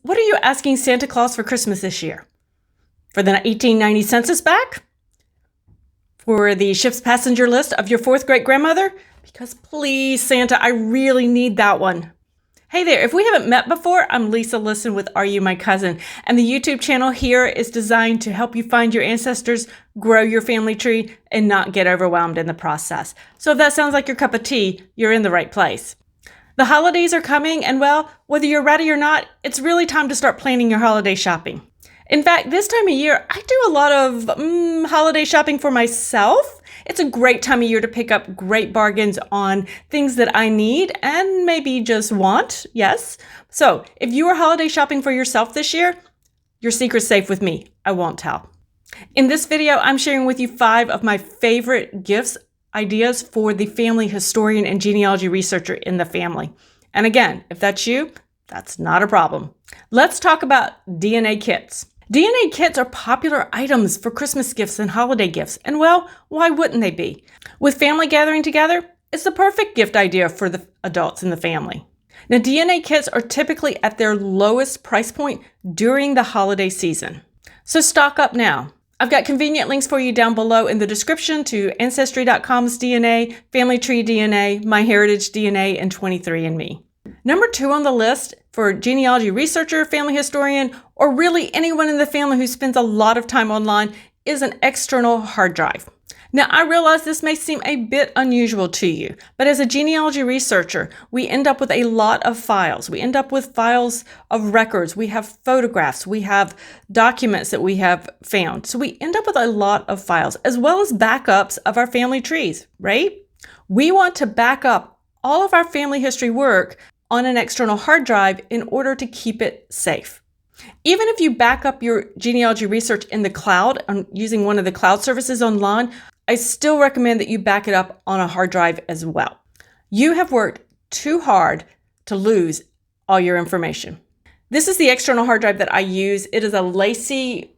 What are you asking Santa Claus for Christmas this year? For the 1890 census back? For the ship's passenger list of your fourth great-grandmother? Because please, Santa, I really need that one. Hey there, if we haven't met before, I'm Lisa Liston with Are You My Cousin? And the YouTube channel here is designed to help you find your ancestors, grow your family tree, and not get overwhelmed in the process. So if that sounds like your cup of tea, you're in the right place. The holidays are coming, and well, whether you're ready or not, it's really time to start planning your holiday shopping. In fact, this time of year, I do a lot of holiday shopping for myself. It's a great time of year to pick up great bargains on things that I need and maybe just want, yes. So if you are holiday shopping for yourself this year, your secret's safe with me. I won't tell. In this video, I'm sharing with you 5 of my favorite gifts ideas for the family historian and genealogy researcher in the family. And again, if that's you, that's not a problem. Let's talk about DNA kits. DNA kits are popular items for Christmas gifts and holiday gifts. And well, why wouldn't they be? With family gathering together, it's the perfect gift idea for the adults in the family. Now, DNA kits are typically at their lowest price point during the holiday season. So stock up now. I've got convenient links for you down below in the description to Ancestry.com's DNA, Family Tree DNA, MyHeritage DNA, and 23andMe. Number 2 on the list for genealogy researcher, family historian, or really anyone in the family who spends a lot of time online is an external hard drive. Now, I realize this may seem a bit unusual to you, but as a genealogy researcher, we end up with a lot of files. We end up with files of records. We have photographs. We have documents that we have found. So we end up with a lot of files, as well as backups of our family trees, right? We want to back up all of our family history work on an external hard drive in order to keep it safe. Even if you back up your genealogy research in the cloud, using one of the cloud services online, I still recommend that you back it up on a hard drive as well. You have worked too hard to lose all your information. This is the external hard drive that I use. It is a Lacey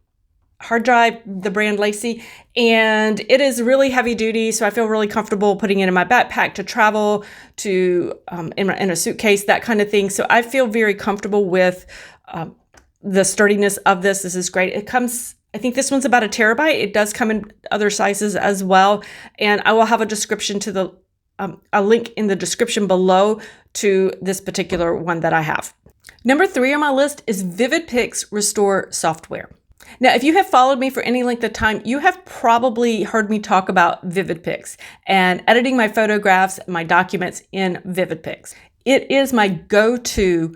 hard drive, the brand Lacey, and it is really heavy duty, so I feel really comfortable putting it in my backpack to travel, to in a suitcase, that kind of thing. So I feel very comfortable with the sturdiness of this. This is great. It comes, I think this one's about 1 terabyte. It does come in other sizes as well, and I will have a description to the a link in the description below to this particular one that I have. Number 3 on my list is Vivid Pics Restore software. Now, if you have followed me for any length of time, you have probably heard me talk about Vivid Pics and editing my photographs, my documents in Vivid Pics. It is my go-to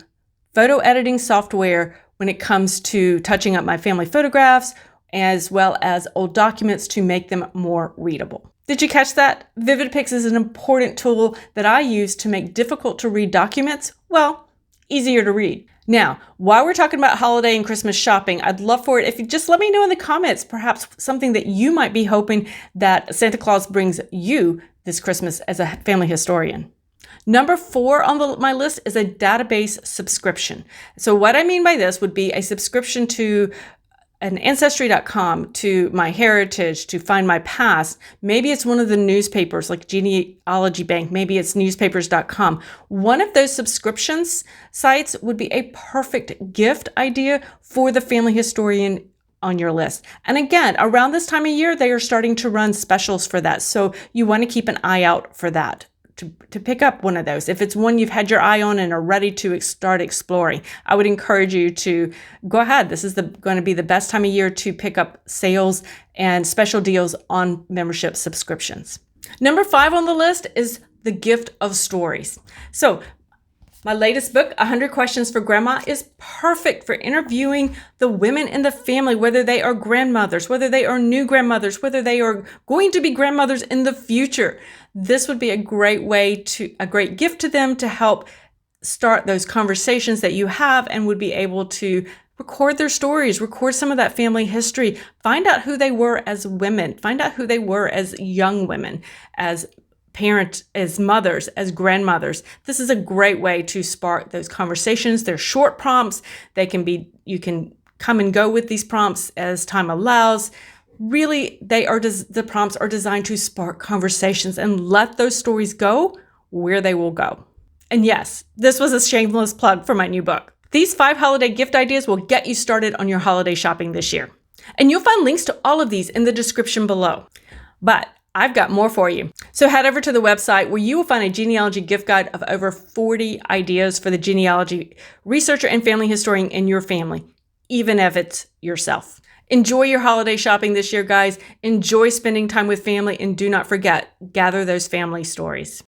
photo editing software when it comes to touching up my family photographs, as well as old documents to make them more readable. Did you catch that? Vivid Pics is an important tool that I use to make difficult to read documents, well, easier to read. Now, while we're talking about holiday and Christmas shopping, I'd love for it if you just let me know in the comments, perhaps something that you might be hoping that Santa Claus brings you this Christmas as a family historian. Number 4 on my list is a database subscription. So what I mean by this would be a subscription to an Ancestry.com, to MyHeritage, to Find My Past. Maybe it's one of the newspapers like Genealogy Bank. Maybe it's newspapers.com. One of those subscriptions sites would be a perfect gift idea for the family historian on your list. And again, around this time of year, they are starting to run specials for that. So you want to keep an eye out for that. To pick up one of those. If it's one you've had your eye on and are ready to start exploring, I would encourage you to go ahead. This is going to be the best time of year to pick up sales and special deals on membership subscriptions. Number 5 on the list is the gift of stories. So my latest book, 100 Questions for Grandma, is perfect for interviewing the women in the family, whether they are grandmothers, whether they are new grandmothers, whether they are going to be grandmothers in the future. This would be a great gift to them to help start those conversations that you have, and would be able to record their stories, record some of that family history, find out who they were as women, find out who they were as young women, as parents, as mothers, as grandmothers. This is a great way to spark those conversations. They're short prompts. You can come and go with these prompts as time allows. Really, the prompts are designed to spark conversations and let those stories go where they will go. And yes, this was a shameless plug for my new book. These 5 holiday gift ideas will get you started on your holiday shopping this year. And you'll find links to all of these in the description below. But I've got more for you. So head over to the website where you will find a genealogy gift guide of over 40 ideas for the genealogy researcher and family historian in your family, even if it's yourself. Enjoy your holiday shopping this year, guys. Enjoy spending time with family, and do not forget, gather those family stories.